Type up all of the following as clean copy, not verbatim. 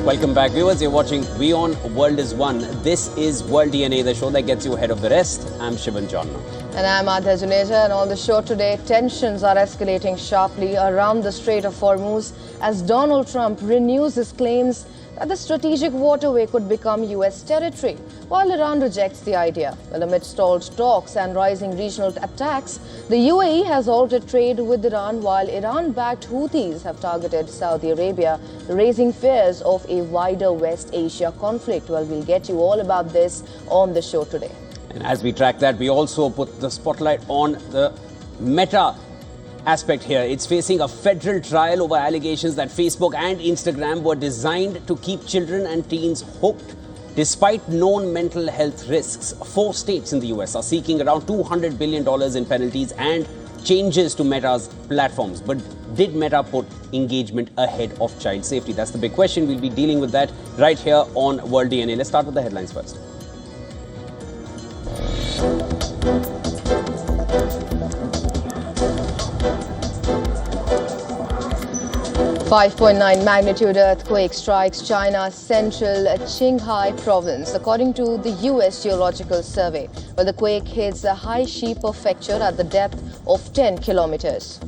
Welcome back, viewers. You're watching WION World is One. This is World DNA, the show that gets you ahead of the rest. I'm Shivan Jonna. And I'm Adha Juneja, and on the show today, tensions are escalating sharply around the Strait of Hormuz as Donald Trump renews his claims that the strategic waterway could become U.S. territory, while Iran rejects the idea. Well, amid stalled talks and rising regional attacks, the UAE has halted trade with Iran, while Iran-backed Houthis have targeted Saudi Arabia, raising fears of a wider West Asia conflict. Well, we'll get you all about this on the show today. And as we track that, we also put the spotlight on the Meta aspect here. It's facing a federal trial over allegations that Facebook and Instagram were designed to keep children and teens hooked despite known mental health risks. 4 states in the US are seeking around $200 billion in penalties and changes to Meta's platforms. But did Meta put engagement ahead of child safety? That's the big question. We'll be dealing with that right here on World DNA. Let's start with the headlines first. .9 magnitude earthquake strikes China's central Qinghai province, according to the U.S. Geological Survey. Well, the quake hits a Haishi prefecture at the depth of 10 kilometers.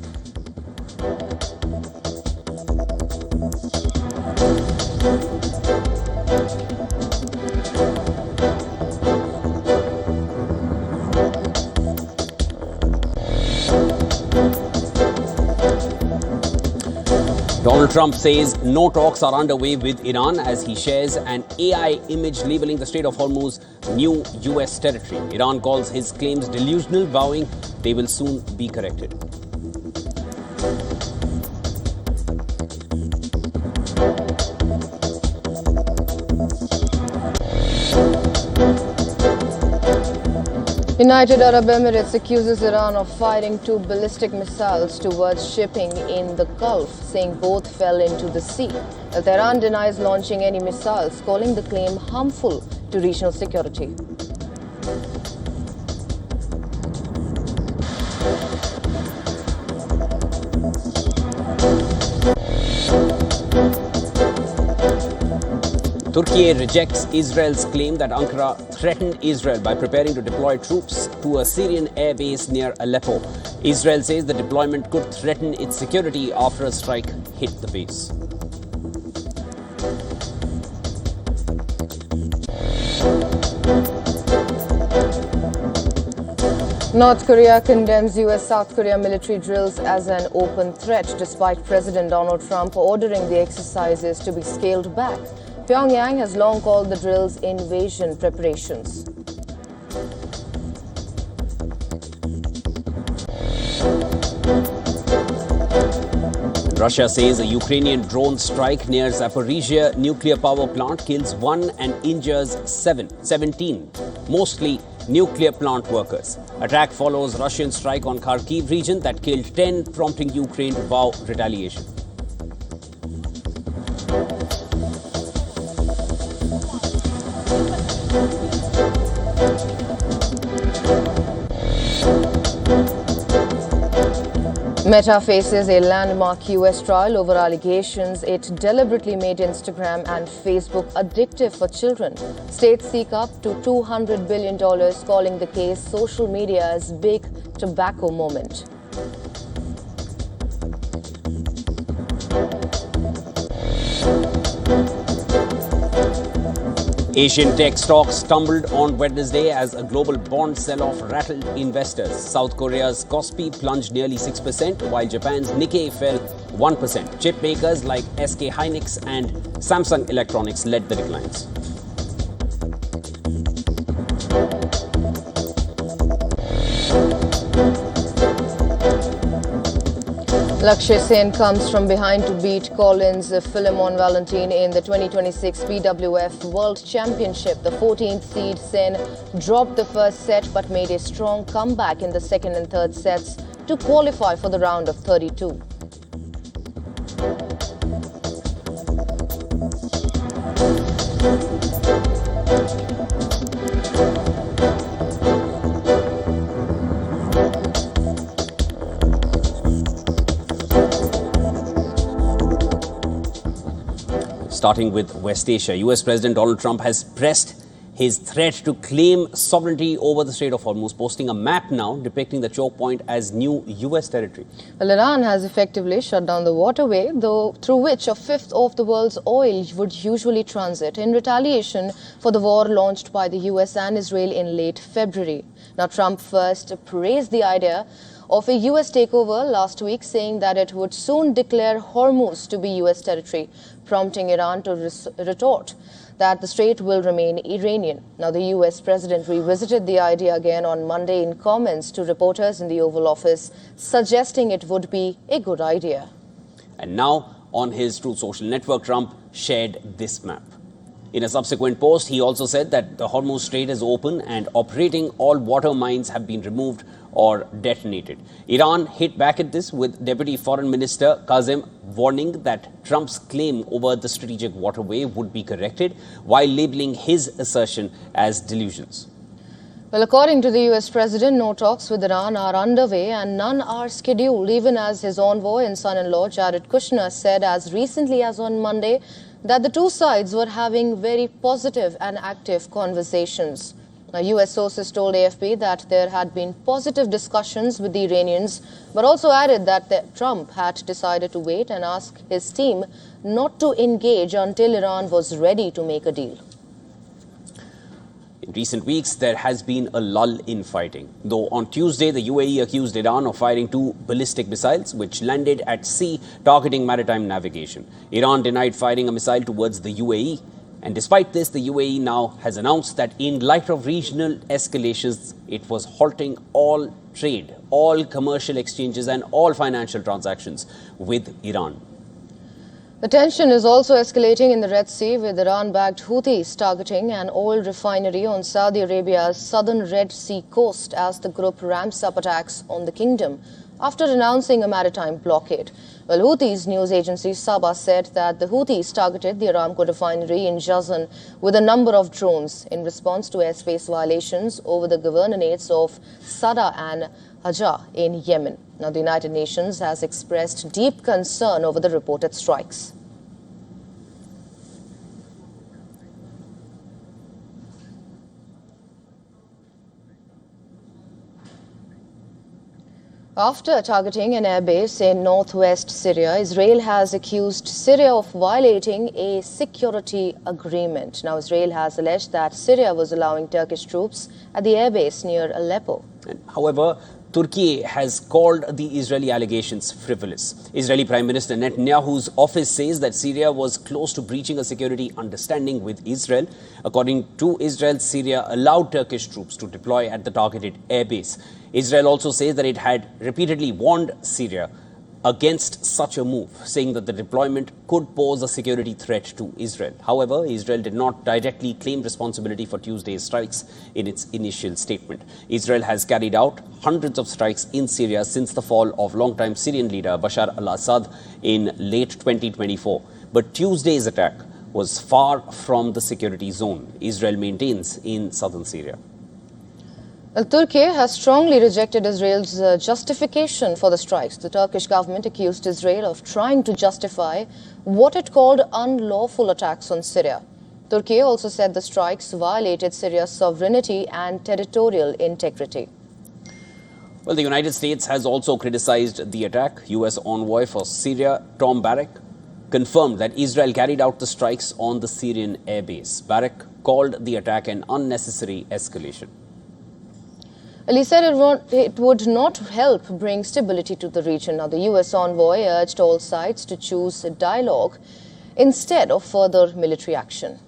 Donald Trump says no talks are underway with Iran as he shares an AI image labeling the Strait of Hormuz new US territory. Iran calls his claims delusional, vowing they will soon be corrected. United Arab Emirates accuses Iran of firing 2 ballistic missiles towards shipping in the Gulf, saying both fell into the sea. Well, Tehran denies launching any missiles, calling the claim harmful to regional security. Turkey rejects Israel's claim that Ankara threatened Israel by preparing to deploy troops to a Syrian airbase near Aleppo. Israel says the deployment could threaten its security after a strike hit the base. North Korea condemns US-South Korea military drills as an open threat, despite President Donald Trump ordering the exercises to be scaled back. Pyongyang has long called the drills invasion preparations. Russia says a Ukrainian drone strike near Zaporizhia nuclear power plant kills 1 and injures 17, mostly nuclear plant workers. Attack follows Russian strike on Kharkiv region that killed 10, prompting Ukraine to vow retaliation. Meta faces a landmark US trial over allegations it deliberately made Instagram and Facebook addictive for children. States seek up to $200 billion, calling the case social media's big tobacco moment. Asian tech stocks stumbled on Wednesday as a global bond sell-off rattled investors. South Korea's Kospi plunged nearly 6%, while Japan's Nikkei fell 1%. Chip makers like SK Hynix and Samsung Electronics led the declines. Lakshya Sen comes from behind to beat Collins Philemon Valentin in the 2026 BWF World Championship. The 14th seed Sen dropped the first set but made a strong comeback in the second and third sets to qualify for the round of 32. Starting with West Asia, US President Donald Trump has pressed his threat to claim sovereignty over the Strait of Hormuz, posting a map now depicting the choke point as new US territory. Well, Iran has effectively shut down the waterway, through which a fifth of the world's oil would usually transit, in retaliation for the war launched by the US and Israel in late February. Now, Trump first praised the idea of a US takeover last week, saying that it would soon declare Hormuz to be US territory, prompting Iran to retort that the strait will remain Iranian. Now, the US president revisited the idea again on Monday in comments to reporters in the Oval Office, suggesting it would be a good idea. And now, on his Truth Social network, Trump shared this map. In a subsequent post, he also said that the Hormuz Strait is open and operating. All water mines have been removed or detonated. Iran hit back at this, with Deputy Foreign Minister Qasem warning that Trump's claim over the strategic waterway would be corrected, while labeling his assertion as delusions. Well, according to the US president, no talks with Iran are underway and none are scheduled, even as his envoy and son-in-law Jared Kushner said as recently as on Monday that the two sides were having very positive and active conversations. Now, US sources told AFP that there had been positive discussions with the Iranians, but also added that Trump had decided to wait and ask his team not to engage until Iran was ready to make a deal. In recent weeks, there has been a lull in fighting, though on Tuesday, the UAE accused Iran of firing 2 ballistic missiles, which landed at sea, targeting maritime navigation. Iran denied firing a missile towards the UAE. And despite this, the UAE now has announced that in light of regional escalations, it was halting all trade, all commercial exchanges and all financial transactions with Iran. The tension is also escalating in the Red Sea, with Iran-backed Houthis targeting an oil refinery on Saudi Arabia's southern Red Sea coast as the group ramps up attacks on the kingdom after announcing a maritime blockade. Well, Houthis news agency Sabah said that the Houthis targeted the Aramco refinery in Jazan with a number of drones in response to airspace violations over the governorates of Sada and Hajjah in Yemen. Now, the United Nations has expressed deep concern over the reported strikes. After targeting an airbase in northwest Syria, Israel has accused Syria of violating a security agreement. Now, Israel has alleged that Syria was allowing Turkish troops at the airbase near Aleppo. However, Turkey has called the Israeli allegations frivolous. Israeli Prime Minister Netanyahu's office says that Syria was close to breaching a security understanding with Israel. According to Israel, Syria allowed Turkish troops to deploy at the targeted airbase. Israel also says that it had repeatedly warned Syria against such a move, saying that the deployment could pose a security threat to Israel. However, Israel did not directly claim responsibility for Tuesday's strikes in its initial statement. Israel has carried out hundreds of strikes in Syria since the fall of longtime Syrian leader Bashar al-Assad in late 2024. But Tuesday's attack was far from the security zone Israel maintains in southern Syria. Well, Turkey has strongly rejected Israel's justification for the strikes. The Turkish government accused Israel of trying to justify what it called unlawful attacks on Syria. Turkey also said the strikes violated Syria's sovereignty and territorial integrity. Well, the United States has also criticized the attack. U.S. envoy for Syria, Tom Barrack, confirmed that Israel carried out the strikes on the Syrian airbase. Barrack called the attack an unnecessary escalation. Well, he said it would not help bring stability to the region. Now, the U.S. envoy urged all sides to choose dialogue instead of further military action.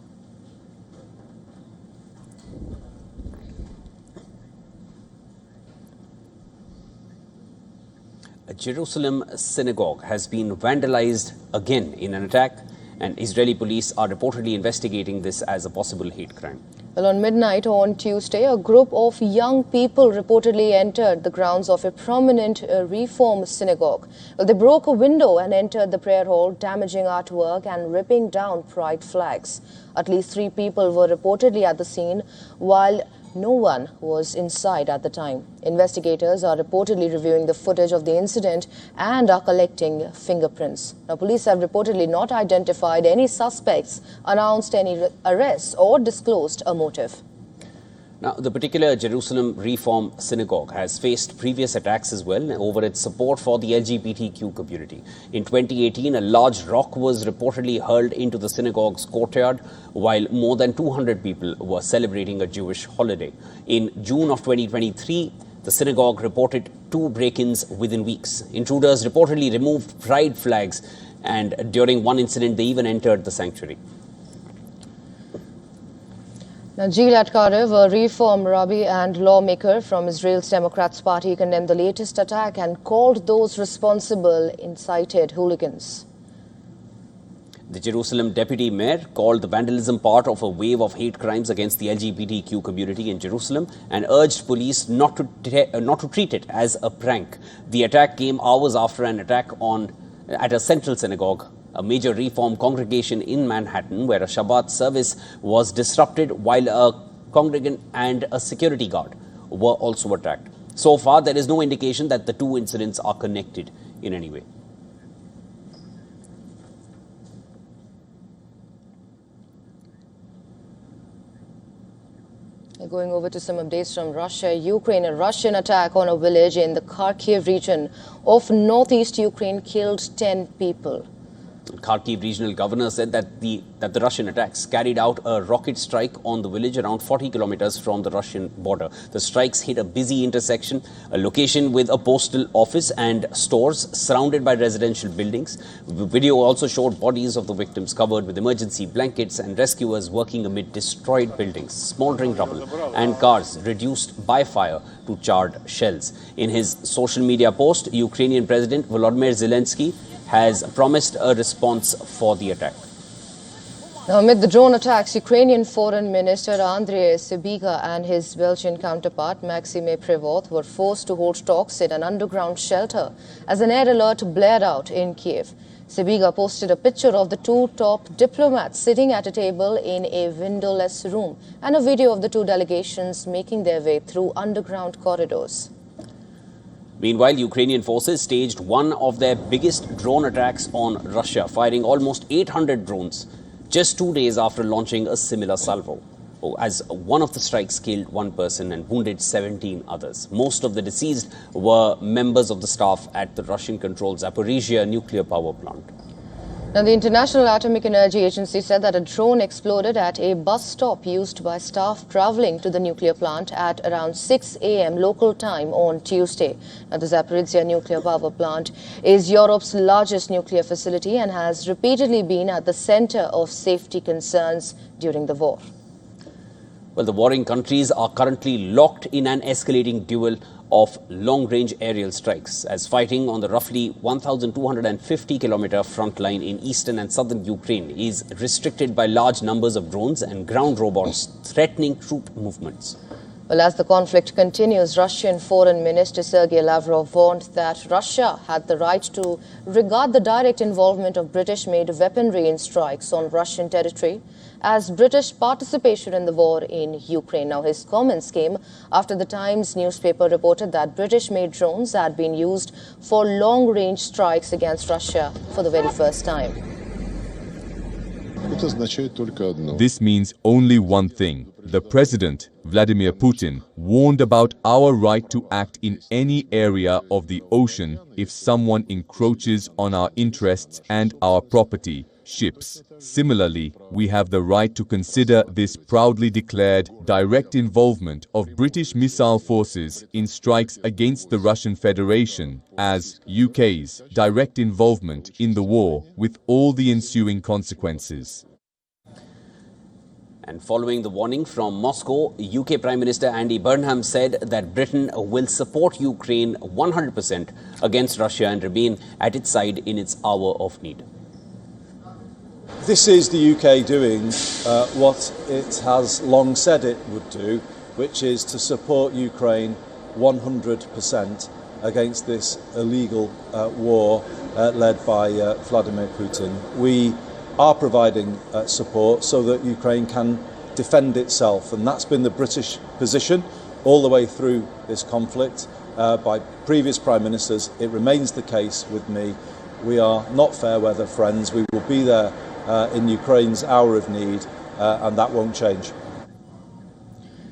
A Jerusalem synagogue has been vandalized again in an attack, and Israeli police are reportedly investigating this as a possible hate crime. Well, on midnight on Tuesday, a group of young people reportedly entered the grounds of a prominent Reform synagogue. Well, they broke a window and entered the prayer hall, damaging artwork and ripping down pride flags. At least 3 people were reportedly at the scene, while no one was inside at the time. Investigators are reportedly reviewing the footage of the incident and are collecting fingerprints. Now, police have reportedly not identified any suspects, announced any arrests, or disclosed a motive. Now, the particular Jerusalem Reform Synagogue has faced previous attacks as well over its support for the LGBTQ community. In 2018, a large rock was reportedly hurled into the synagogue's courtyard while more than 200 people were celebrating a Jewish holiday. In June of 2023, the synagogue reported 2 break-ins within weeks. Intruders reportedly removed pride flags, and during one incident, they even entered the sanctuary. Now, Gilad Karev, a reform rabbi and lawmaker from Israel's Democrats Party, condemned the latest attack and called those responsible incited hooligans. The Jerusalem deputy mayor called the vandalism part of a wave of hate crimes against the LGBTQ community in Jerusalem and urged police not to treat it as a prank. The attack came hours after an attack at a central synagogue, a major reform congregation in Manhattan, where a Shabbat service was disrupted while a congregant and a security guard were also attacked. So far, there is no indication that the 2 incidents are connected in any way. Going over to some updates from Russia, Ukraine. A Russian attack on a village in the Kharkiv region of northeast Ukraine killed 10 people. Kharkiv regional governor said that the Russian attacks carried out a rocket strike on the village around 40 kilometers from the Russian border. The strikes hit a busy intersection, a location with a postal office and stores surrounded by residential buildings. The video also showed bodies of the victims covered with emergency blankets and rescuers working amid destroyed buildings, smoldering rubble and cars reduced by fire to charred shells. In his social media post, Ukrainian President Volodymyr Zelensky has promised a response for the attack. Now, amid the drone attacks, Ukrainian Foreign Minister Andriy Sybiga and his Belgian counterpart Maxime Prévost were forced to hold talks in an underground shelter as an air alert blared out in Kiev. Sybiga posted a picture of the 2 top diplomats sitting at a table in a windowless room and a video of the 2 delegations making their way through underground corridors. Meanwhile, Ukrainian forces staged one of their biggest drone attacks on Russia, firing almost 800 drones just 2 days after launching a similar salvo, as one of the strikes killed 1 person and wounded 17 others. Most of the deceased were members of the staff at the Russian-controlled Zaporizhzhia nuclear power plant. Now, the International Atomic Energy Agency said that a drone exploded at a bus stop used by staff traveling to the nuclear plant at around 6 a.m. local time on Tuesday. Now, the Zaporizhzhia nuclear power plant is Europe's largest nuclear facility and has repeatedly been at the center of safety concerns during the war. Well, the warring countries are currently locked in an escalating duel of long-range aerial strikes, as fighting on the roughly 1,250-kilometer front line in eastern and southern Ukraine is restricted by large numbers of drones and ground robots threatening troop movements. Well, as the conflict continues, Russian Foreign Minister Sergei Lavrov warned that Russia had the right to regard the direct involvement of British-made weaponry in strikes on Russian territory as British participation in the war in Ukraine. Now, his comments came after the Times newspaper reported that British-made drones had been used for long-range strikes against Russia for the very first time. This means only one thing. The President, Vladimir Putin, warned about our right to act in any area of the ocean if someone encroaches on our interests and our property, ships. Similarly, we have the right to consider this proudly declared direct involvement of British missile forces in strikes against the Russian Federation as UK's direct involvement in the war with all the ensuing consequences. And following the warning from Moscow, UK Prime Minister Andy Burnham said that Britain will support Ukraine 100% against Russia and remain at its side in its hour of need. This is the UK doing what it has long said it would do, which is to support Ukraine 100% against this illegal war led by Vladimir Putin. We are providing support so that Ukraine can defend itself, and that's been the British position all the way through this conflict by previous Prime Ministers. It remains the case with me. We are not fair weather friends. We will be there in Ukraine's hour of need, and that won't change.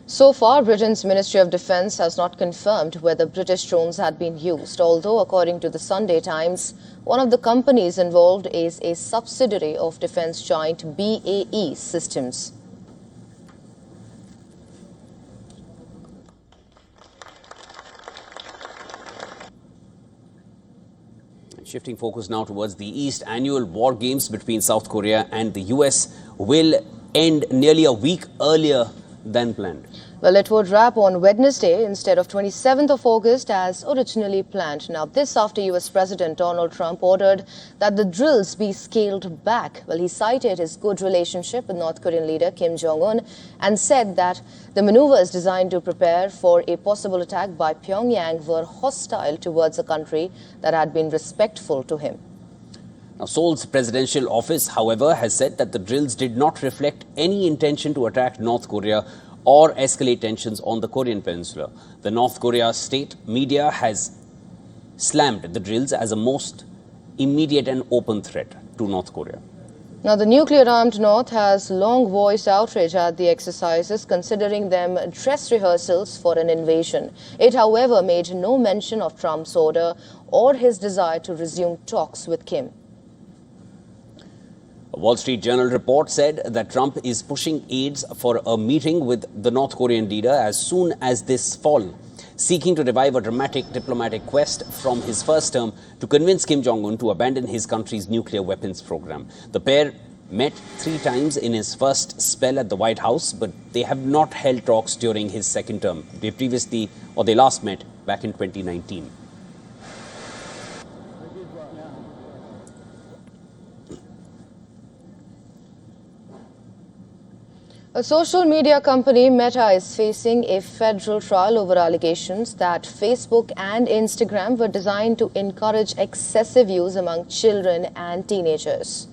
So far, Britain's Ministry of Defence has not confirmed whether British drones had been used, although according to the Sunday Times, one of the companies involved is a subsidiary of defence giant BAE Systems. Shifting focus now towards the East, annual war games between South Korea and the US will end nearly a week earlier than planned. Well, it would wrap on Wednesday instead of 27th of August as originally planned. Now, this after US President Donald Trump ordered that the drills be scaled back. Well, he cited his good relationship with North Korean leader Kim Jong-un and said that the maneuvers designed to prepare for a possible attack by Pyongyang were hostile towards a country that had been respectful to him. Now, Seoul's presidential office, however, has said that the drills did not reflect any intention to attack North Korea or escalate tensions on the Korean peninsula. The North Korea state media has slammed the drills as a most immediate and open threat to North Korea. Now, the nuclear-armed North has long voiced outrage at the exercises, considering them dress rehearsals for an invasion. It, however, made no mention of Trump's order or his desire to resume talks with Kim. A Wall Street Journal report said that Trump is pushing aides for a meeting with the North Korean leader as soon as this fall, seeking to revive a dramatic diplomatic quest from his first term to convince Kim Jong-un to abandon his country's nuclear weapons program. The pair met 3 times in his first spell at the White House, but they have not held talks during his second term. They last met back in 2019. A social media company, Meta, is facing a federal trial over allegations that Facebook and Instagram were designed to encourage excessive use among children and teenagers.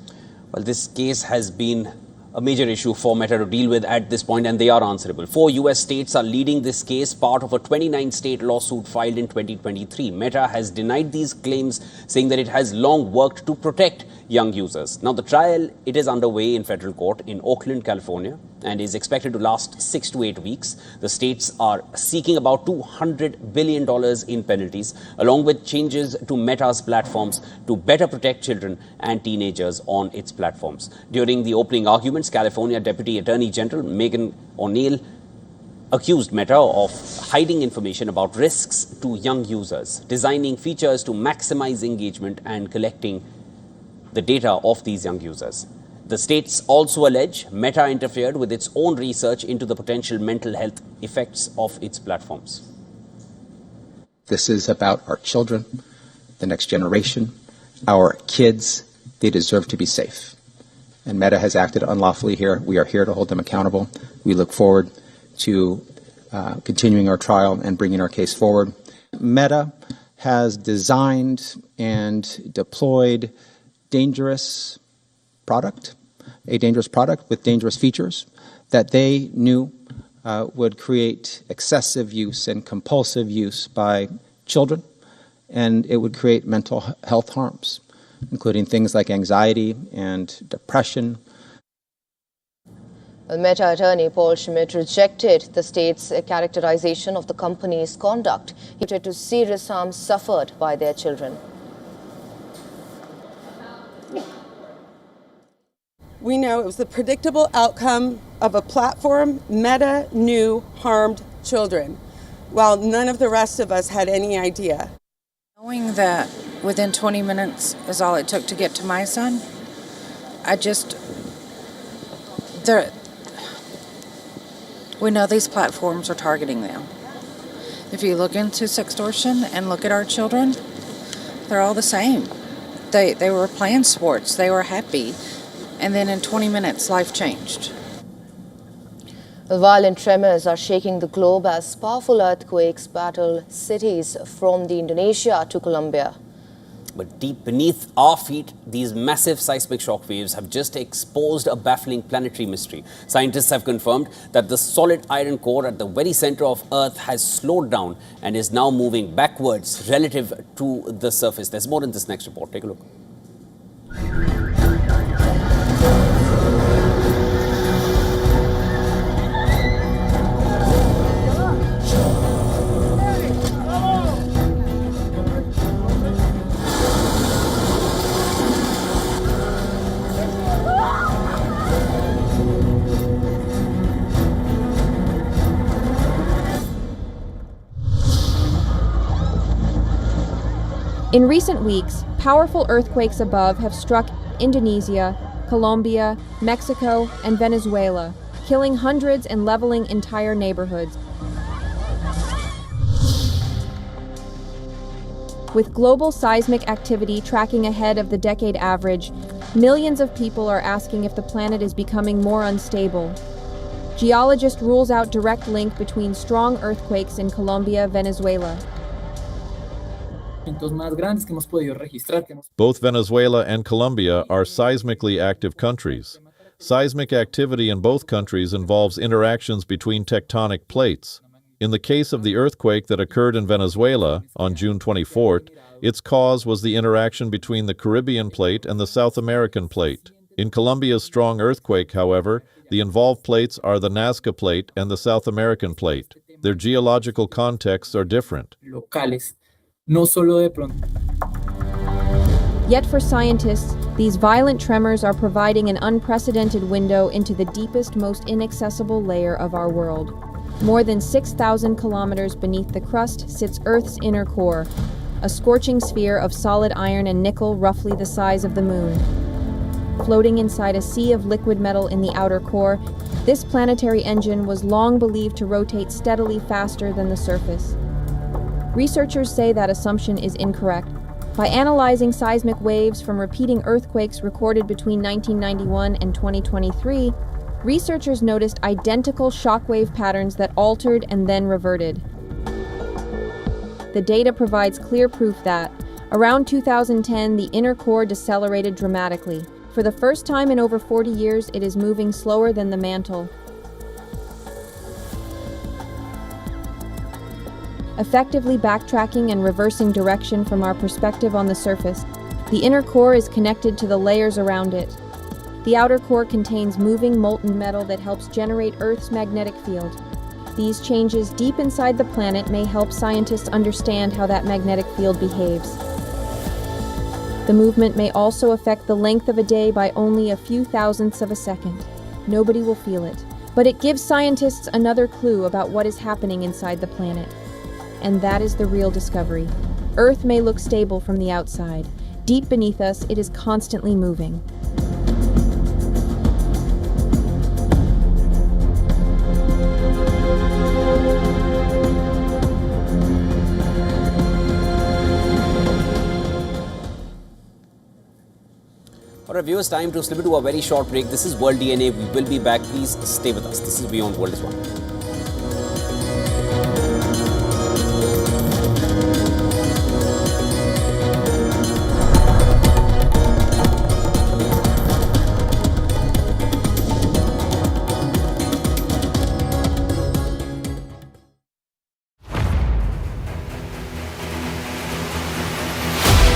Well, this case has been a major issue for Meta to deal with at this point, and they are answerable. 4 US states are leading this case, part of a 29-state lawsuit filed in 2023. Meta has denied these claims, saying that it has long worked to protect young users. Now, the trial, it is underway in federal court in Oakland, California, and is expected to last 6 to 8 weeks. The states are seeking about $200 billion in penalties, along with changes to Meta's platforms to better protect children and teenagers on its platforms. During the opening arguments, California Deputy Attorney General Megan O'Neill accused Meta of hiding information about risks to young users, designing features to maximize engagement and collecting the data of these young users. The states also allege Meta interfered with its own research into the potential mental health effects of its platforms. This is about our children, the next generation, our kids. They deserve to be safe. And Meta has acted unlawfully here. We are here to hold them accountable. We look forward to continuing our trial and bringing our case forward. Meta has designed and deployed a dangerous product with dangerous features that they knew would create excessive use and compulsive use by children, and it would create mental health harms, including things like anxiety and depression. Meta attorney Paul Schmidt rejected the state's characterization of the company's conduct. He pointed to serious harm suffered by their children. We know it was the predictable outcome of a platform Meta knew harmed children, while none of the rest of us had any idea. Knowing that within 20 minutes is all it took to get to my son, we know these platforms are targeting them. If you look into sextortion and look at our children, they're all the same. They were playing sports, they were happy. And then in 20 minutes, life changed. Violent tremors are shaking the globe as powerful earthquakes battle cities from Indonesia to Colombia. But deep beneath our feet, these massive seismic shock waves have just exposed a baffling planetary mystery. Scientists have confirmed that the solid iron core at the very center of Earth has slowed down and is now moving backwards relative to the surface. There's more in this next report. Take a look. In recent weeks, powerful earthquakes above have struck Indonesia, Colombia, Mexico, and Venezuela, killing hundreds and leveling entire neighborhoods. With global seismic activity tracking ahead of the decade average, millions of people are asking if the planet is becoming more unstable. Geologist rules out direct link between strong earthquakes in Colombia, Venezuela. Both Venezuela and Colombia are seismically active countries. Seismic activity in both countries involves interactions between tectonic plates. In the case of the earthquake that occurred in Venezuela on June 24th, its cause was the interaction between the Caribbean plate and the South American plate. In Colombia's strong earthquake, however, the involved plates are the Nazca plate and the South American plate. Their geological contexts are different. Yet for scientists, these violent tremors are providing an unprecedented window into the deepest, most inaccessible layer of our world. More than 6,000 kilometers beneath the crust sits Earth's inner core, a scorching sphere of solid iron and nickel roughly the size of the moon. Floating inside a sea of liquid metal in the outer core, this planetary engine was long believed to rotate steadily faster than the surface. Researchers say that assumption is incorrect. By analyzing seismic waves from repeating earthquakes recorded between 1991 and 2023, researchers noticed identical shockwave patterns that altered and then reverted. The data provides clear proof that, around 2010, the inner core decelerated dramatically. For the first time in over 40 years, it is moving slower than the mantle. Effectively backtracking and reversing direction from our perspective on the surface, the inner core is connected to the layers around it. The outer core contains moving molten metal that helps generate Earth's magnetic field. These changes deep inside the planet may help scientists understand how that magnetic field behaves. The movement may also affect the length of a day by only a few thousandths of a second. Nobody will feel it, but it gives scientists another clue about what is happening inside the planet. And that is the real discovery. Earth may look stable from the outside. Deep beneath us, it is constantly moving. All right, viewers, time to slip into a very short break. This is World DNA. We will be back. Please stay with us. This is WION The World is One.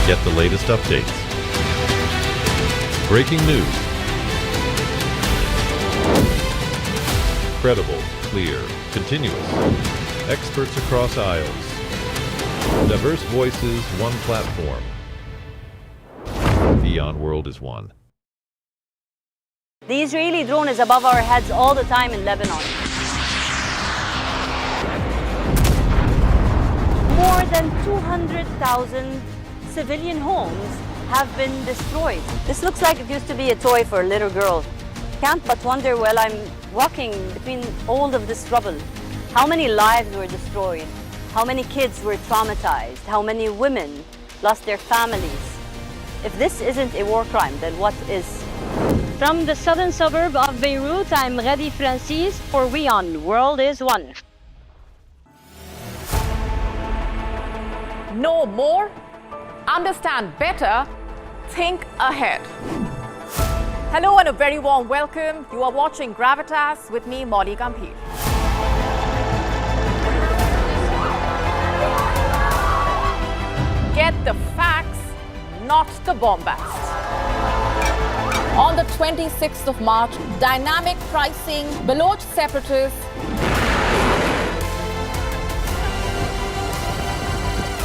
Get the latest updates. Breaking news. Credible, clear, continuous. Experts across aisles. Diverse voices, one platform. WION World is One. The Israeli drone is above our heads all the time in Lebanon. More than 200,000 civilian homes have been destroyed. This looks like it used to be a toy for a little girl. Can't but wonder while I'm walking between all of this rubble, how many lives were destroyed, how many kids were traumatized, how many women lost their families. If this isn't a war crime, then what is? From the southern suburb of Beirut, I'm Radi Francis for WION The World is One. No more, understand better, think ahead. Hello and a very warm welcome. You are watching Gravitas with me, Molly Gambhir. Get the facts, not the bombast. On the 26th of March, dynamic pricing, Baloch separatists,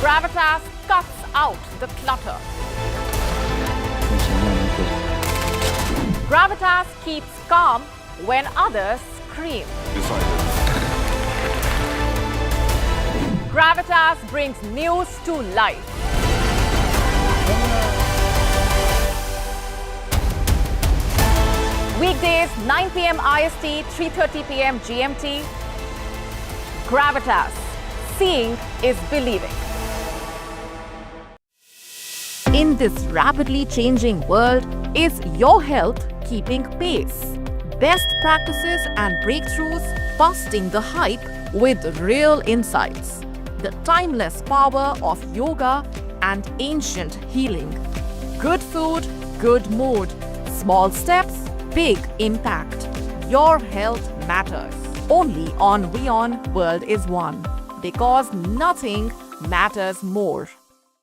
Gravitas cuts out the clutter. Gravitas keeps calm when others scream. Gravitas brings news to life. Weekdays, 9 p.m. IST, 3:30 p.m. GMT. Gravitas. Seeing is believing. In this rapidly changing world, is your health keeping pace? Best practices and breakthroughs busting the hype with real insights. The timeless power of yoga and ancient healing. Good food, good mood. Small steps, big impact. Your health matters. Only on WION World is One. Because nothing matters more.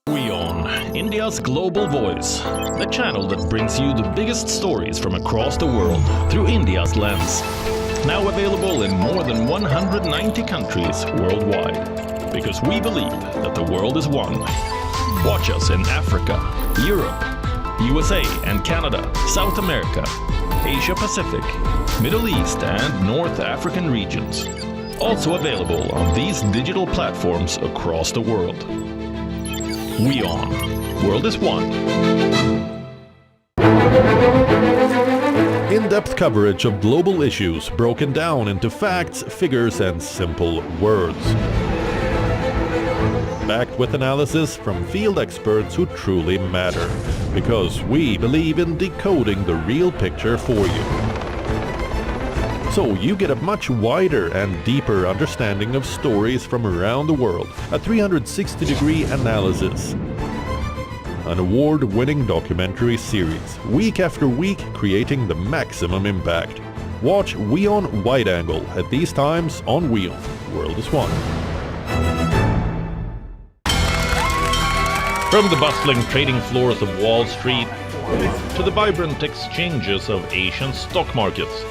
WION, India's global voice. The channel that brings you the biggest stories from across the world through India's lens. Now available in more than 190 countries worldwide. Because we believe that the world is one. Watch us in Africa, Europe, USA and Canada, South America, Asia Pacific, Middle East and North African regions. Also available on these digital platforms across the world. WION. World is one. In-depth coverage of global issues broken down into facts, figures, and simple words. Backed with analysis from field experts who truly matter. Because we believe in decoding the real picture for you. So you get a much wider and deeper understanding of stories from around the world. A 360-degree analysis. An award-winning documentary series, week after week creating the maximum impact. Watch WION Wide Angle at these times on WION. World is One. From the bustling trading floors of Wall Street to the vibrant exchanges of Asian stock markets,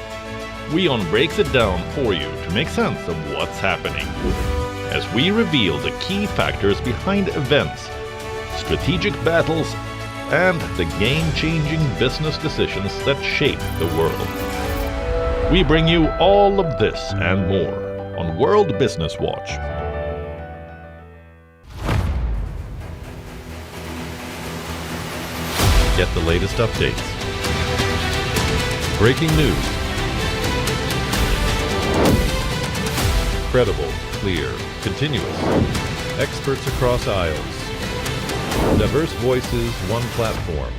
WION breaks it down for you to make sense of what's happening. As we reveal the key factors behind events, strategic battles, and the game-changing business decisions that shape the world. We bring you all of this and more on World Business Watch. Get the latest updates. Breaking news. Credible, clear, continuous. Experts across aisles. Diverse voices, one platform.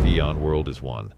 WION World is One.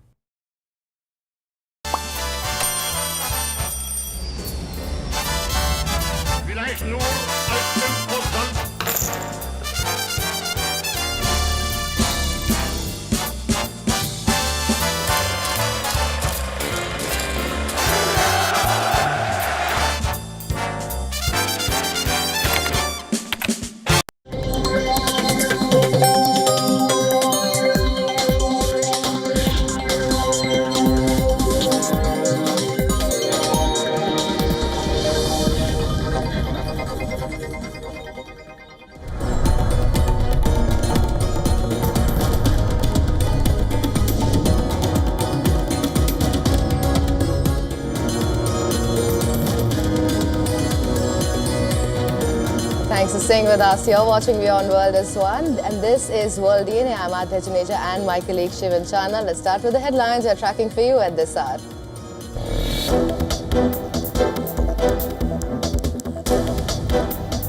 Thanks for staying with us. You're watching WION World is One, and this is World DNA. I'm Aditya Juneja and my colleague Shivan Chana. Let's start with the headlines we're tracking for you at this hour.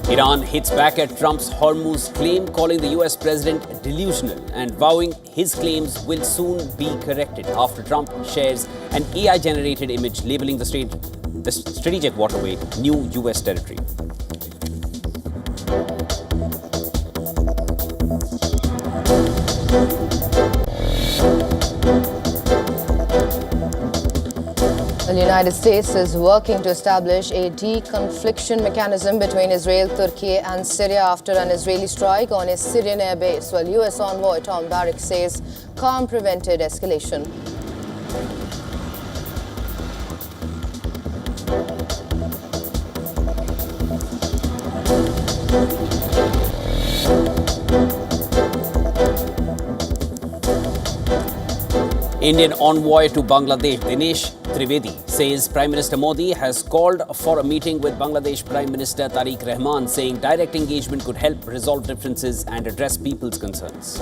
Iran hits back at Trump's Hormuz claim, calling the US president delusional and vowing his claims will soon be corrected after Trump shares an AI-generated image labeling the strategic waterway new US territory. The United States is working to establish a de-confliction mechanism between Israel, Turkey and Syria after an Israeli strike on a Syrian airbase, while U.S. envoy Tom Barrack says calm prevented escalation. Indian envoy to Bangladesh, Dinesh Trivedi, says Prime Minister Modi has called for a meeting with Bangladesh Prime Minister Tariq Rahman, saying direct engagement could help resolve differences and address people's concerns.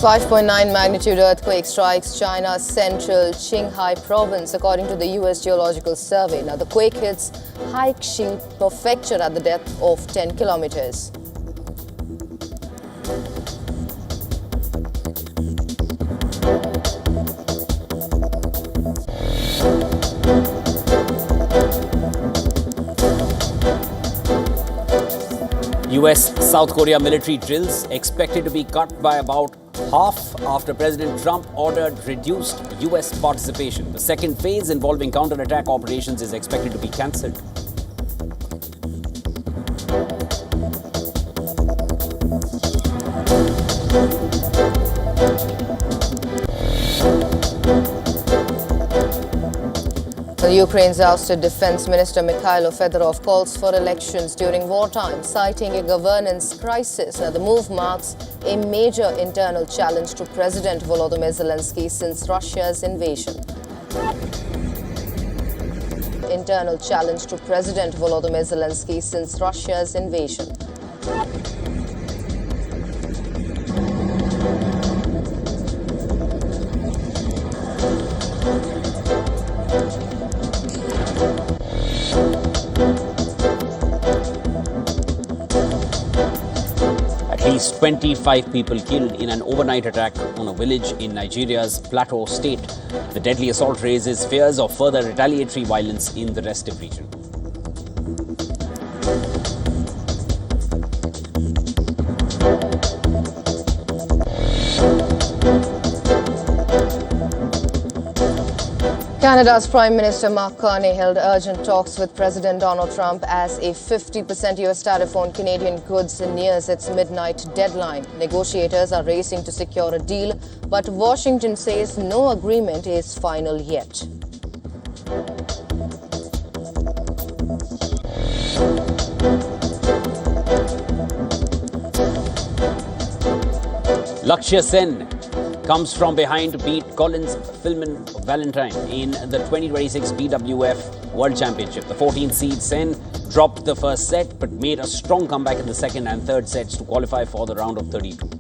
.9 magnitude earthquake strikes China's central Qinghai province, according to the U.S. Geological Survey. Now, the quake hits Haixi prefecture at the depth of 10 kilometers. US-South Korea military drills expected to be cut by about half after President Trump ordered reduced US participation. The second phase involving counter-attack operations is expected to be cancelled. Ukraine's ousted Defense Minister Mikhailo Fedorov calls for elections during wartime, citing a governance crisis. Now, the move marks a major internal challenge to President Volodymyr Zelensky since Russia's invasion. Internal challenge to President Volodymyr Zelensky since Russia's invasion. At least 25 people killed in an overnight attack on a village in Nigeria's Plateau state. The deadly assault raises fears of further retaliatory violence in the restive region. Canada's Prime Minister Mark Carney held urgent talks with President Donald Trump as a 50% US tariff on Canadian goods nears its midnight deadline. Negotiators are racing to secure a deal, but Washington says no agreement is final yet. Lakshya Sen comes from behind to beat Collins Philman Valentine in the 2026 BWF World Championship. The 14th seed Sen dropped the first set but made a strong comeback in the second and third sets to qualify for the round of 32.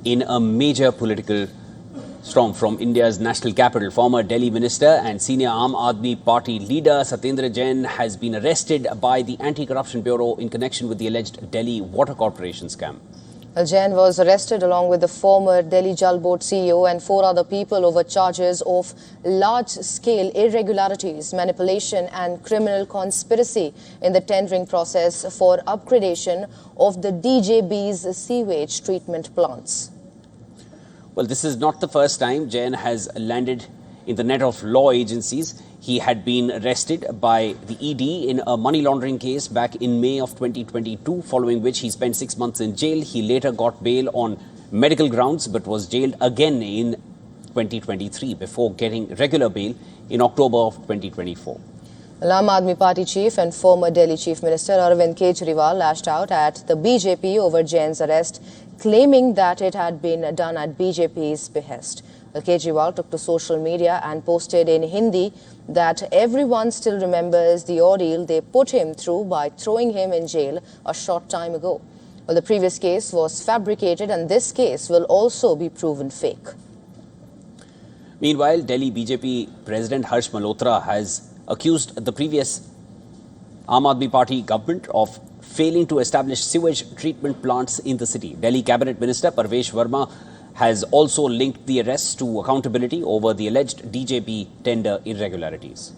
In a major political storm from India's national capital, former Delhi minister and senior Aam Aadmi Party leader Satyendra Jain has been arrested by the Anti-Corruption Bureau in connection with the alleged Delhi Water Corporation scam. Jain was arrested along with the former Delhi Jal Board CEO and 4 other people over charges of large-scale irregularities, manipulation and criminal conspiracy in the tendering process for upgradation of the DJB's sewage treatment plants. Well, this is not the first time Jain has landed in the net of law agencies. He had been arrested by the ED in a money laundering case back in May of 2022, following which he spent 6 months in jail. He later got bail on medical grounds but was jailed again in 2023 before getting regular bail in October of 2024. Aam Aadmi Party chief and former Delhi Chief Minister Arvind Kejriwal lashed out at the BJP over Jain's arrest, claiming that it had been done at BJP's behest. Well, Kejriwal took to social media and posted in Hindi that everyone still remembers the ordeal they put him through by throwing him in jail a short time ago. Well, the previous case was fabricated and this case will also be proven fake. Meanwhile, Delhi BJP President Harsh Malhotra has accused the previous Aam Aadmi Party government of failing to establish sewage treatment plants in the city. Delhi Cabinet Minister Parvesh Verma has also linked the arrests to accountability over the alleged DJP tender irregularities.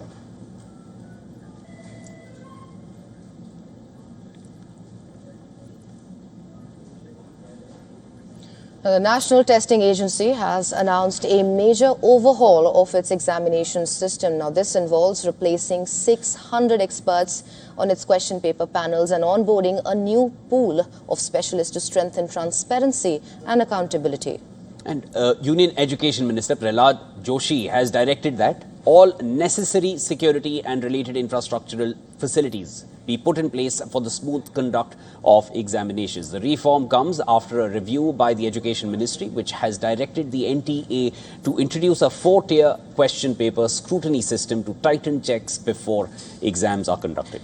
The National Testing Agency has announced a major overhaul of its examination system. Now, this involves replacing 600 experts on its question paper panels and onboarding a new pool of specialists to strengthen transparency and accountability. And Union Education Minister Prahlad Joshi has directed that all necessary security and related infrastructural facilities be put in place for the smooth conduct of examinations. The reform comes after a review by the Education Ministry, which has directed the NTA to introduce a 4-tier question paper scrutiny system to tighten checks before exams are conducted.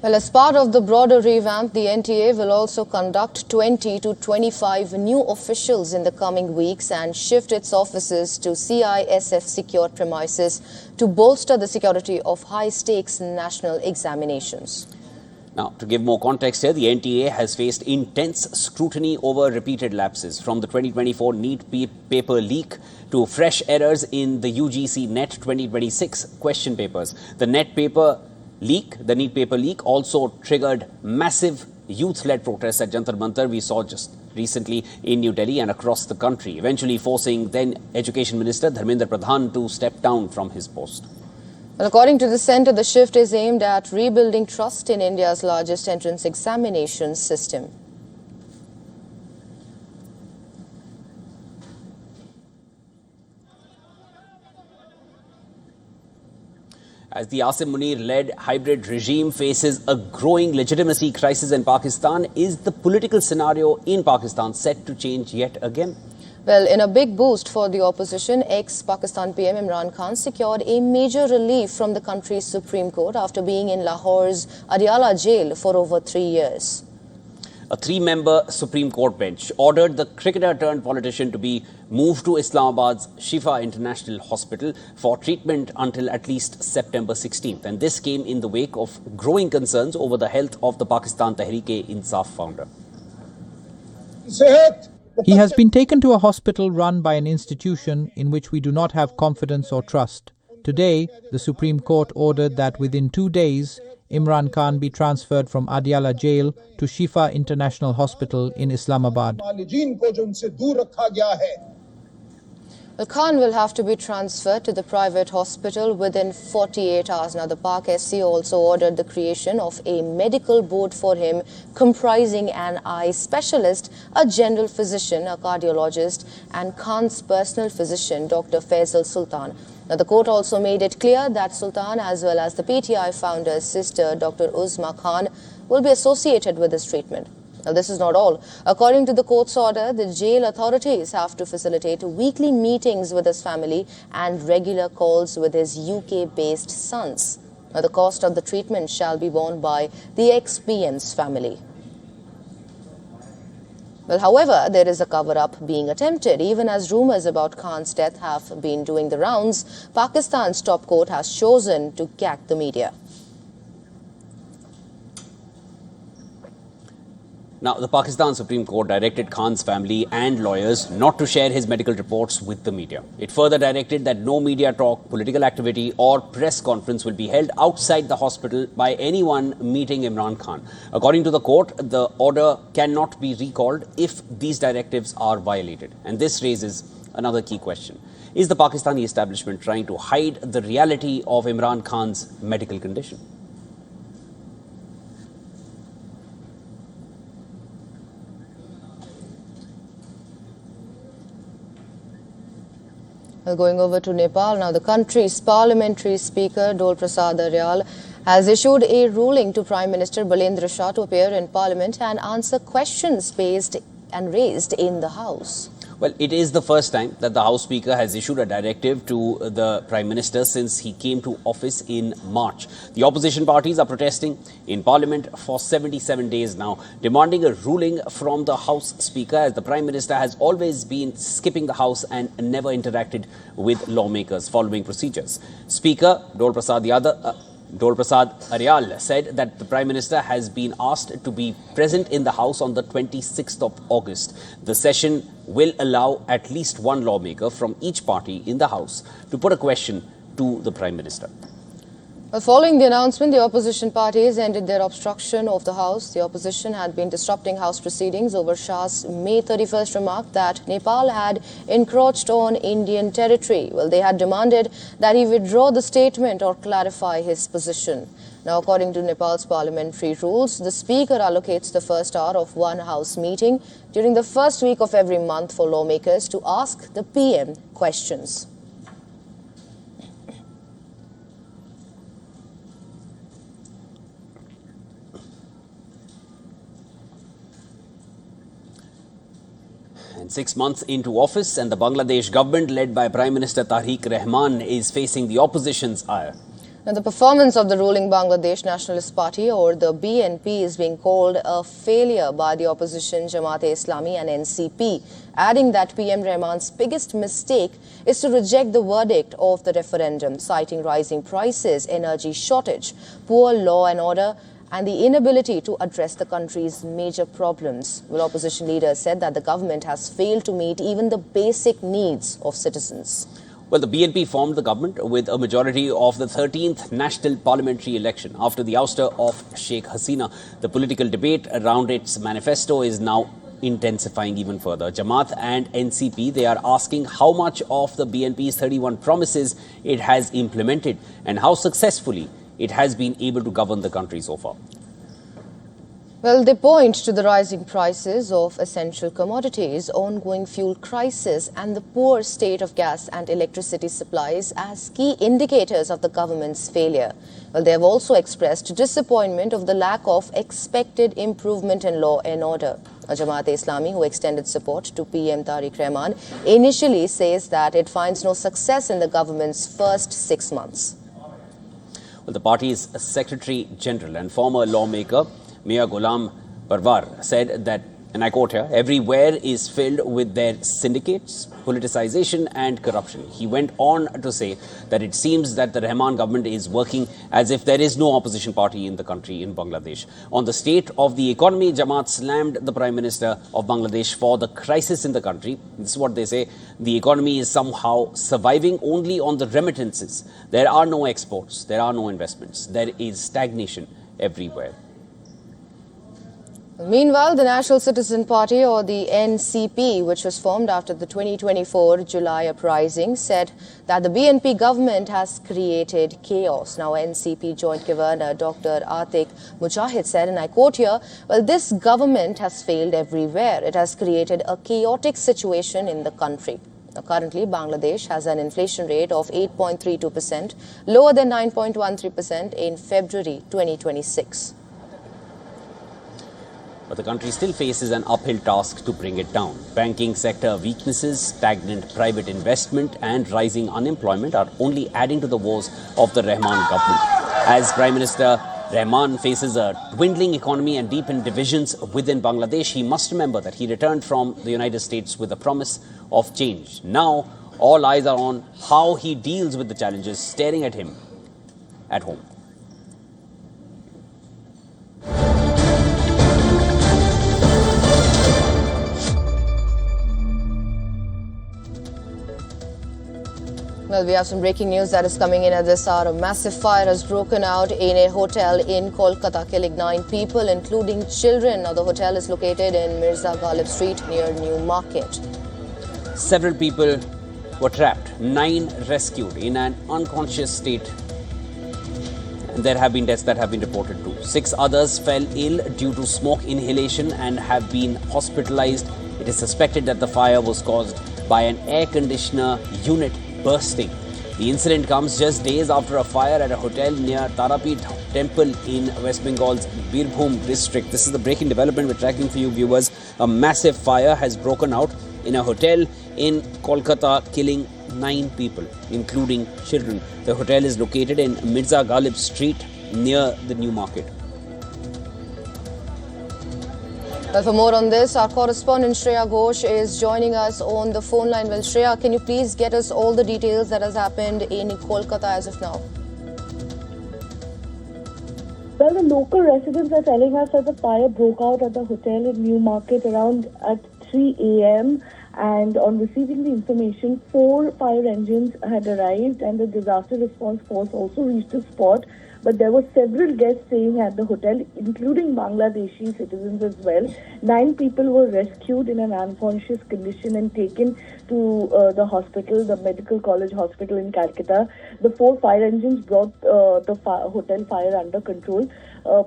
Well, as part of the broader revamp, the NTA will also conduct 20 to 25 new officials in the coming weeks and shift its offices to CISF secured premises to bolster the security of high-stakes national examinations. Now, to give more context here, the NTA has faced intense scrutiny over repeated lapses, from the 2024 NEET paper leak to fresh errors in the UGC NET 2026 question papers. The NET paper leak also triggered massive youth-led protests at Jantar Mantar. We saw just recently in New Delhi and across the country, eventually forcing then Education Minister Dharmendra Pradhan to step down from his post. Well, according to the centre, the shift is aimed at rebuilding trust in India's largest entrance examination system. As the Asim Munir-led hybrid regime faces a growing legitimacy crisis in Pakistan, is the political scenario in Pakistan set to change yet again? Well, in a big boost for the opposition, ex-Pakistan PM Imran Khan secured a major relief from the country's Supreme Court after being in Lahore's Adiala jail for over 3 years. A 3-member Supreme Court bench ordered the cricketer-turned-politician to be moved to Islamabad's Shifa International Hospital for treatment until at least September 16th. And this came in the wake of growing concerns over the health of the Pakistan Tehreek-e-Insaf founder. He has been taken to a hospital run by an institution in which we do not have confidence or trust. Today, the Supreme Court ordered that within 2 days, Imran Khan be transferred from Adiala jail to Shifa International Hospital in Islamabad. Well, Khan will have to be transferred to the private hospital within 48 hours. Now, the Pak SC also ordered the creation of a medical board for him comprising an eye specialist, a general physician, a cardiologist, and Khan's personal physician, Dr. Faisal Sultan. Now, the court also made it clear that Sultan, as well as the PTI founder's sister, Dr. Uzma Khan, will be associated with this treatment. Now, this is not all. According to the court's order, the jail authorities have to facilitate weekly meetings with his family and regular calls with his UK-based sons. Now, the cost of the treatment shall be borne by the ex-PM's family. Well, however, there is a cover-up being attempted. Even as rumours about Khan's death have been doing the rounds, Pakistan's top court has chosen to gag the media. Now, the Pakistan Supreme Court directed Khan's family and lawyers not to share his medical reports with the media. It further directed that no media talk, political activity or press conference will be held outside the hospital by anyone meeting Imran Khan. According to the court, the order cannot be recalled if these directives are violated. And this raises another key question. Is the Pakistani establishment trying to hide the reality of Imran Khan's medical condition? Well, going over to Nepal now, the country's parliamentary speaker, Dol Prasad Aryal, has issued a ruling to Prime Minister Balendra Shah to appear in Parliament and answer questions raised in the House. Well, it is the first time that the House Speaker has issued a directive to the Prime Minister since he came to office in March. The opposition parties are protesting in Parliament for 77 days now, demanding a ruling from the House Speaker, as the Prime Minister has always been skipping the House and never interacted with lawmakers following procedures. Speaker Dol Prasad Aryal said that the Prime Minister has been asked to be present in the House on the 26th of August. The session will allow at least one lawmaker from each party in the House to put a question to the Prime Minister. Well, following the announcement, the opposition parties ended their obstruction of the House. The opposition had been disrupting House proceedings over Shah's May 31st remark that Nepal had encroached on Indian territory. Well, they had demanded that he withdraw the statement or clarify his position. Now, according to Nepal's parliamentary rules, the Speaker allocates the first hour of one House meeting during the first week of every month for lawmakers to ask the PM questions. And 6 months into office, and the Bangladesh government, led by Prime Minister Tariq Rahman, is facing the opposition's ire. Now, the performance of the ruling Bangladesh Nationalist Party, or the BNP, is being called a failure by the opposition Jamaat-e-Islami and NCP, adding that PM Rahman's biggest mistake is to reject the verdict of the referendum, citing rising prices, energy shortage, poor law and order, and the inability to address the country's major problems. Well, opposition leaders said that the government has failed to meet even the basic needs of citizens. Well, the BNP formed the government with a majority of the 13th national parliamentary election after the ouster of Sheikh Hasina. The political debate around its manifesto is now intensifying even further. Jamaat and NCP, they are asking how much of the BNP's 31 promises it has implemented and how successfully it has been able to govern the country so far. Well, they point to the rising prices of essential commodities, ongoing fuel crisis, and the poor state of gas and electricity supplies as key indicators of the government's failure. Well, they have also expressed disappointment of the lack of expected improvement in law and order. Jamaat-e-Islami, who extended support to PM Tariq Rahman, initially says that it finds no success in the government's first 6 months. Well, the party's Secretary General and former lawmaker Mia Ghulam Parvar said that, and I quote here, everywhere is filled with their syndicates, politicization and corruption. He went on to say that it seems that the Rahman government is working as if there is no opposition party in the country, in Bangladesh. On the state of the economy, Jamaat slammed the Prime Minister of Bangladesh for the crisis in the country. This is what they say. The economy is somehow surviving only on the remittances. There are no exports. There are no investments. There is stagnation everywhere. Meanwhile, the National Citizen Party, or the NCP, which was formed after the 2024 July uprising, said that the BNP government has created chaos. Now, NCP Joint Governor Dr. Atiq Mujahid said, and I quote here, well, this government has failed everywhere. It has created a chaotic situation in the country. Now, currently, Bangladesh has an inflation rate of 8.32%, lower than 9.13% in February 2026. But the country still faces an uphill task to bring it down. Banking sector weaknesses, stagnant private investment and rising unemployment are only adding to the woes of the Rahman government. As Prime Minister Rahman faces a dwindling economy and deepened divisions within Bangladesh, he must remember that he returned from the United States with a promise of change. Now, all eyes are on how he deals with the challenges staring at him at home. Well, we have some breaking news that is coming in at this hour. A massive fire has broken out in a hotel in Kolkata, killing 9 people, including children. Now, the hotel is located in Mirza Ghalib Street near New Market. Several people were trapped, 9 rescued in an unconscious state. And there have been deaths that have been reported too. 6 others fell ill due to smoke inhalation and have been hospitalized. It is suspected that the fire was caused by an air conditioner unit bursting. The incident comes just days after a fire at a hotel near Tarapit Temple in West Bengal's Birbhum district. This is the breaking development we're tracking for you viewers. A massive fire has broken out in a hotel in Kolkata, killing 9 people, including children. The hotel is located in Mirza Ghalib Street near the New Market. Well, for more on this, our correspondent Shreya Ghosh is joining us on the phone line. Well, Shreya, can you please get us all the details that has happened in Kolkata as of now? Well, the local residents are telling us that the fire broke out at the hotel in New Market around at 3 a.m. and on receiving the information, 4 fire engines had arrived and the disaster response force also reached the spot. But there were several guests staying at the hotel, including Bangladeshi citizens as well. 9 people were rescued in an unconscious condition and taken to the hospital, the Medical College Hospital in Calcutta. The 4 fire engines brought the hotel fire under control.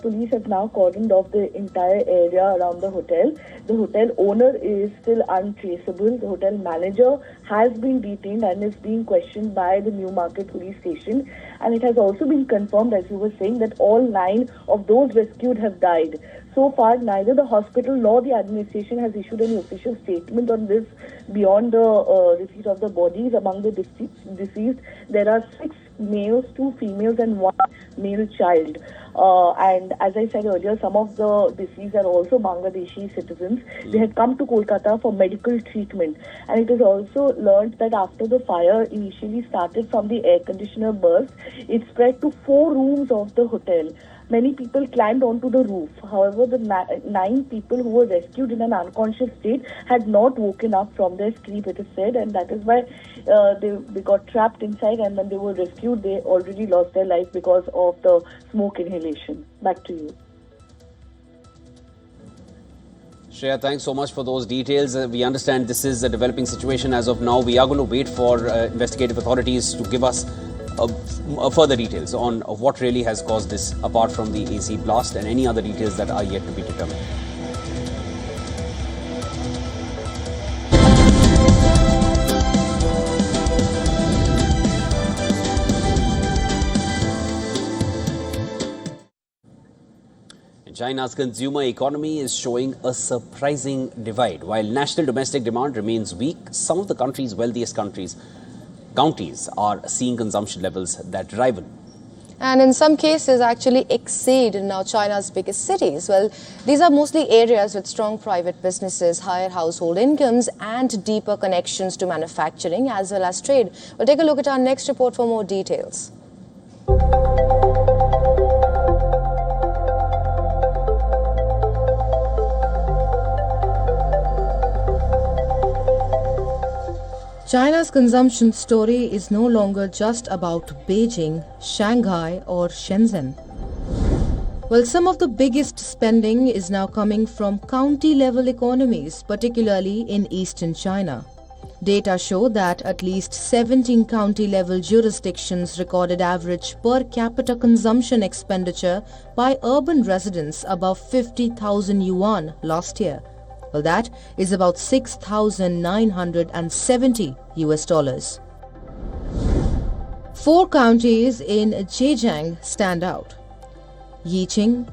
Police have now cordoned off the entire area around the hotel. The hotel owner is still untraceable. The hotel manager has been detained and is being questioned by the New Market police station. And it has also been confirmed, as you were saying, that all 9 of those rescued have died. So far, neither the hospital nor the administration has issued any official statement on this beyond the receipt of the bodies. Among the deceased, there are 6 males, 2 females and 1 male child. And as I said earlier, some of the deceased are also Bangladeshi citizens. They had come to Kolkata for medical treatment. And it is also learned that after the fire initially started from the air conditioner burst, it spread to 4 rooms of the hotel. Many people climbed onto the roof. However, the 9 people who were rescued in an unconscious state had not woken up from their sleep, it is said, and that is why they got trapped inside, and when they were rescued, they already lost their life because of the smoke inhalation. Back to you. Shreya, thanks so much for those details. We understand this is a developing situation as of now. We are going to wait for investigative authorities to give us further details on what really has caused this, apart from the AC blast, and any other details that are yet to be determined. China's consumer economy is showing a surprising divide. While national domestic demand remains weak, some of the country's wealthiest counties are seeing consumption levels that rival. And in some cases actually exceed now China's biggest cities. Well, these are mostly areas with strong private businesses, higher household incomes and deeper connections to manufacturing as well as trade. We'll take a look at our next report for more details. China's consumption story is no longer just about Beijing, Shanghai or Shenzhen. Well, some of the biggest spending is now coming from county-level economies, particularly in eastern China. Data show that at least 17 county-level jurisdictions recorded average per capita consumption expenditure by urban residents above 50,000 yuan last year. Well, that is about $6,970 US. 4 counties in Zhejiang stand out. Yiqing,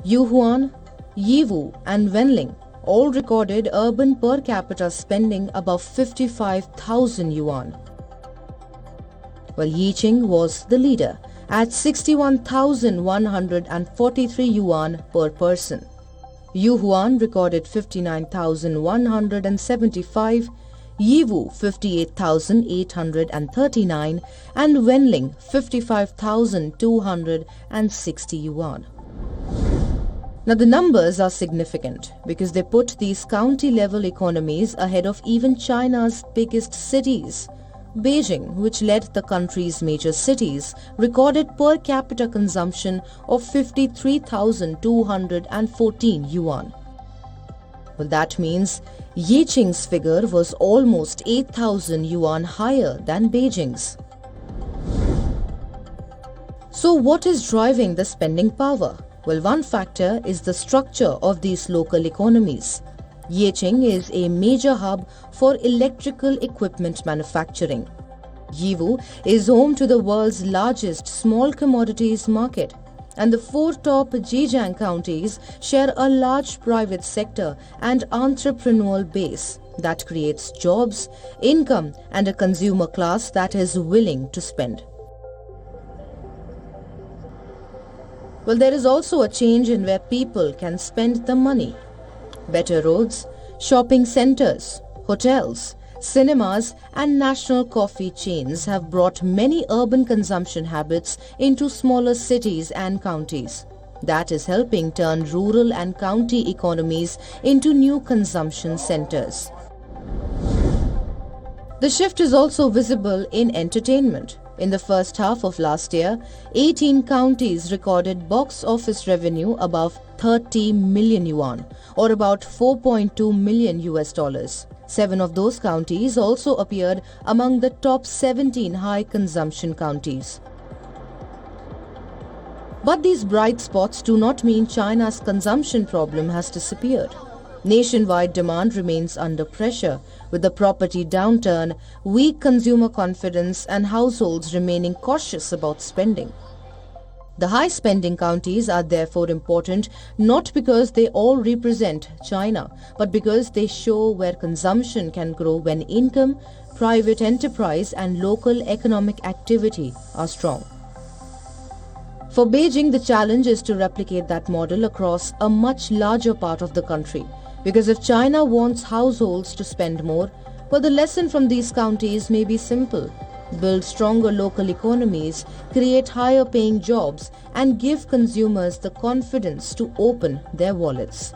Yuhuan, Yiwu and Wenling all recorded urban per capita spending above 55,000 yuan. Well, Yiqing was the leader at 61,143 yuan per person. Yuhuan recorded 59,175, Yiwu 58,839 and Wenling 55,260 yuan. Now the numbers are significant because they put these county-level economies ahead of even China's biggest cities. Beijing, which led the country's major cities, recorded per capita consumption of 53,214 yuan. Well, that means Yiqing's figure was almost 8,000 yuan higher than Beijing's. So what is driving the spending power? Well, one factor is the structure of these local economies. Yiqing is a major hub for electrical equipment manufacturing. Yiwu is home to the world's largest small commodities market, and the 4 top Zhejiang counties share a large private sector and entrepreneurial base, that creates jobs, income, and a consumer class that is willing to spend. Well, there is also a change in where people can spend the money. Better roads, shopping centers, hotels, cinemas, and national coffee chains have brought many urban consumption habits into smaller cities and counties. That is helping turn rural and county economies into new consumption centers. The shift is also visible in entertainment. In the first half of last year, 18 counties recorded box office revenue above 30 million yuan, or about $4.2 million. 7 of those counties also appeared among the top 17 high consumption counties. But these bright spots do not mean China's consumption problem has disappeared. Nationwide demand remains under pressure, with the property downturn, weak consumer confidence, and households remaining cautious about spending. The high-spending counties are therefore important not because they all represent China, but because they show where consumption can grow when income, private enterprise, and local economic activity are strong. For Beijing, the challenge is to replicate that model across a much larger part of the country. Because if China wants households to spend more, well, the lesson from these counties may be simple. Build stronger local economies, create higher paying jobs, and give consumers the confidence to open their wallets.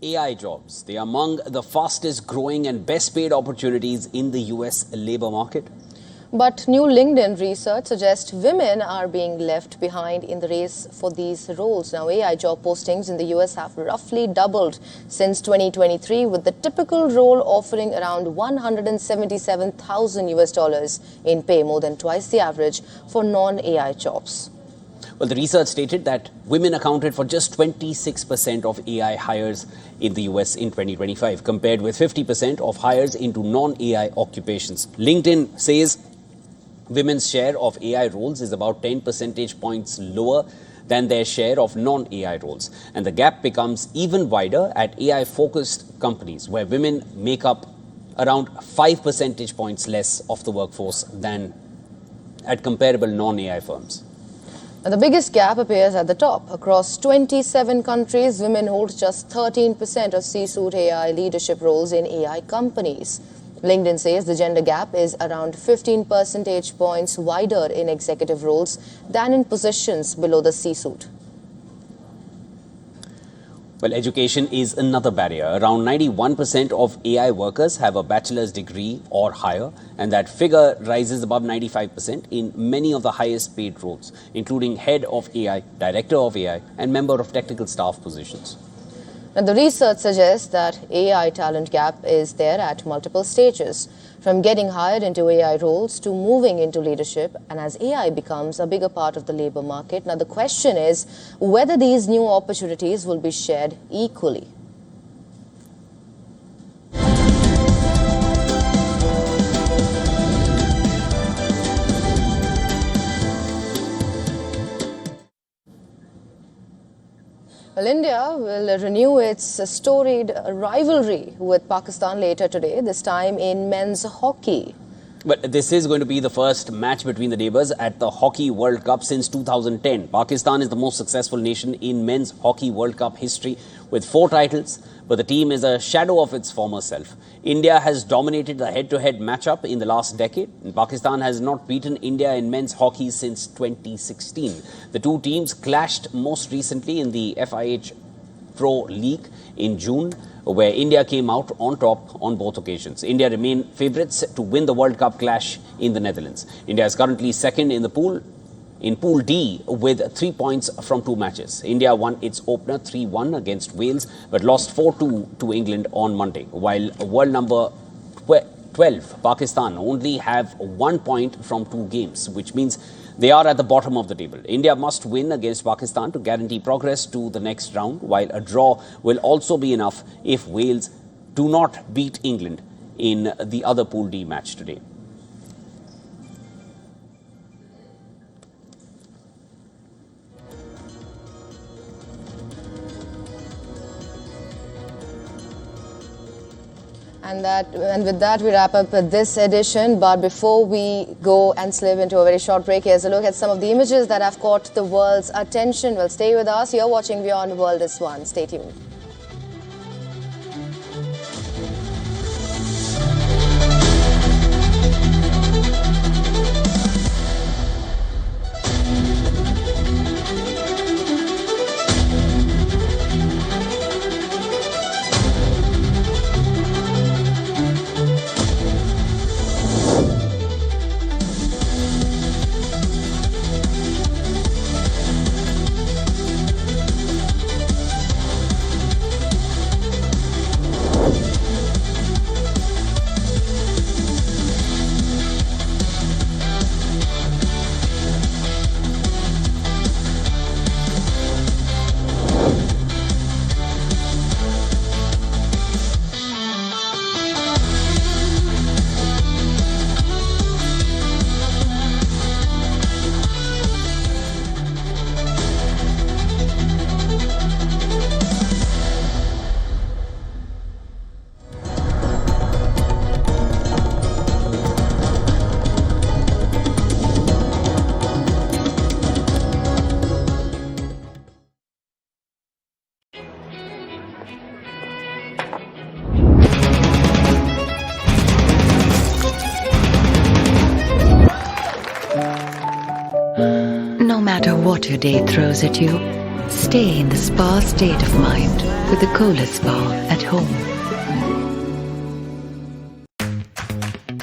AI jobs, they are among the fastest growing and best paid opportunities in the US labor market. But new LinkedIn research suggests women are being left behind in the race for these roles. Now, AI job postings in the US have roughly doubled since 2023, with the typical role offering around $177,000 in pay, more than twice the average for non-AI jobs. Well, the research stated that women accounted for just 26% of AI hires in the US in 2025, compared with 50% of hires into non-AI occupations. LinkedIn says women's share of AI roles is about 10 percentage points lower than their share of non-AI roles. And the gap becomes even wider at AI-focused companies, where women make up around 5 percentage points less of the workforce than at comparable non-AI firms. Now, the biggest gap appears at the top. Across 27 countries, women hold just 13% of C-suite AI leadership roles in AI companies. LinkedIn says the gender gap is around 15 percentage points wider in executive roles than in positions below the C-suite. Well, education is another barrier. Around 91% of AI workers have a bachelor's degree or higher, and that figure rises above 95% in many of the highest paid roles, including head of AI, director of AI, and member of technical staff positions. And the research suggests that AI talent gap is there at multiple stages, from getting hired into AI roles to moving into leadership, and as AI becomes a bigger part of the labor market. Now, the question is whether these new opportunities will be shared equally. Well, India will renew its storied rivalry with Pakistan later today, this time in men's hockey. But this is going to be the first match between the neighbours at the Hockey World Cup since 2010. Pakistan is the most successful nation in men's Hockey World Cup history with 4 titles, but the team is a shadow of its former self. India has dominated the head-to-head matchup in the last decade, and Pakistan has not beaten India in men's hockey since 2016. The two teams clashed most recently in the FIH Pro League in June, where India came out on top on both occasions. India remain favourites to win the World Cup clash in the Netherlands. India is currently second in the pool, in Pool D, with 3 points from 2 matches. India won its opener 3-1 against Wales, but lost 4-2 to England on Monday, while world number 12, Pakistan, only have 1 point from 2 games, which means they are at the bottom of the table. India must win against Pakistan to guarantee progress to the next round, while a draw will also be enough if Wales do not beat England in the other Pool D match today. And with that, we wrap up this edition. But before we go and slip into a very short break, here's a look at some of the images that have caught the world's attention. Well, stay with us. You're watching WION The World is One. Stay tuned. No matter what your day throws at you, stay in the spa state of mind with the Kohler Spa at home.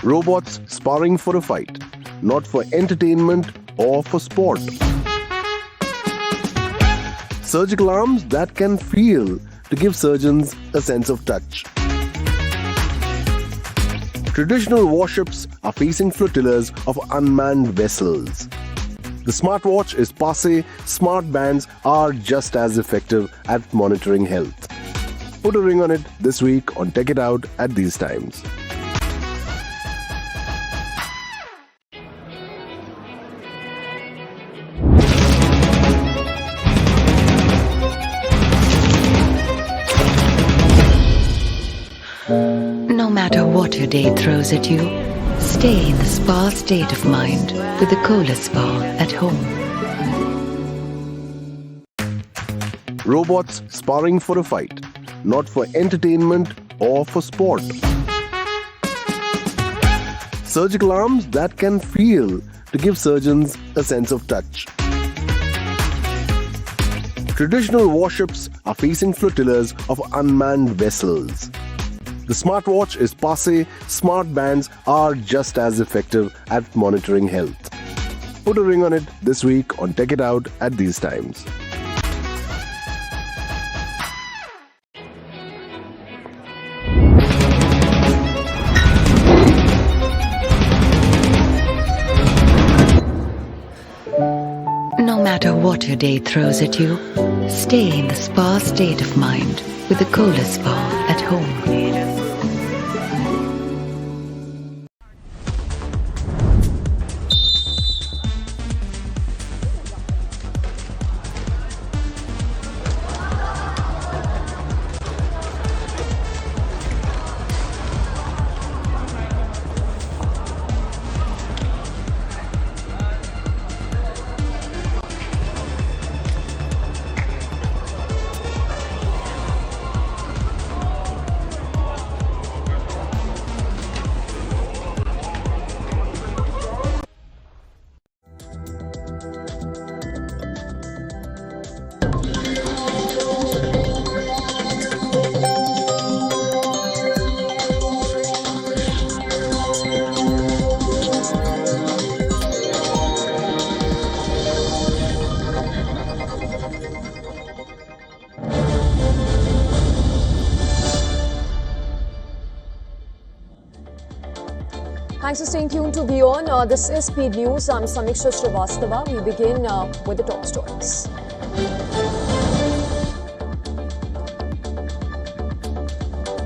Robots sparring for a fight, not for entertainment or for sport. Surgical arms that can feel to give surgeons a sense of touch. Traditional warships are facing flotillas of unmanned vessels. The smartwatch is passé, smart bands are just as effective at monitoring health. Put a ring on it this week on Take It Out at these times. No matter what your day throws at you, stay in the spa state of mind with the Kohler Spa at home. Robots sparring for a fight, not for entertainment or for sport. Surgical arms that can feel to give surgeons a sense of touch. Traditional warships are facing flotillas of unmanned vessels. The smartwatch is passé, smart bands are just as effective at monitoring health. Put a ring on it this week on Take It Out at these times. No matter what your day throws at you, stay in the spa state of mind with the Kohler Spa at home. Thanks for staying tuned to WION. This is Speed News. I'm Samiksha Srivastava. We begin with the top stories.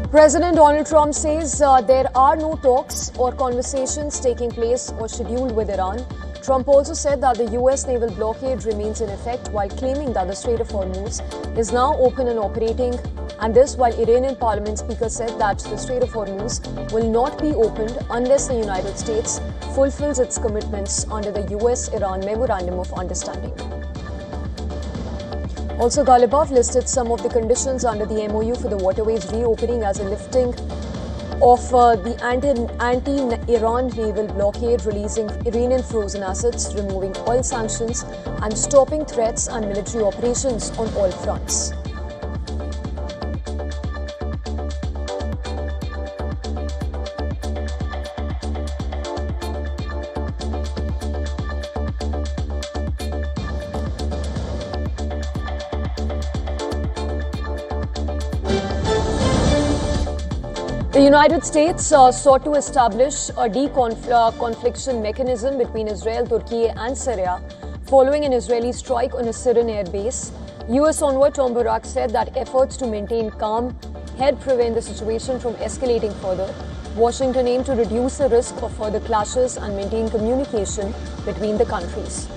President Donald Trump says there are no talks or conversations taking place or scheduled with Iran. Trump also said that the US naval blockade remains in effect while claiming that the Strait of Hormuz is now open and operating, and this while Iranian parliament speaker said that the Strait of Hormuz will not be opened unless the United States fulfills its commitments under the US-Iran Memorandum of Understanding. Also, Ghalibaf listed some of the conditions under the MOU for the waterways reopening as a lifting of the anti-Iran naval blockade, releasing Iranian frozen assets, removing oil sanctions, and stopping threats and military operations on all fronts. The United States sought to establish a de-confliction mechanism between Israel, Turkey and Syria following an Israeli strike on a Syrian air base. US envoy Tom Barak said that efforts to maintain calm help prevent the situation from escalating further. Washington aimed to reduce the risk of further clashes and maintain communication between the countries.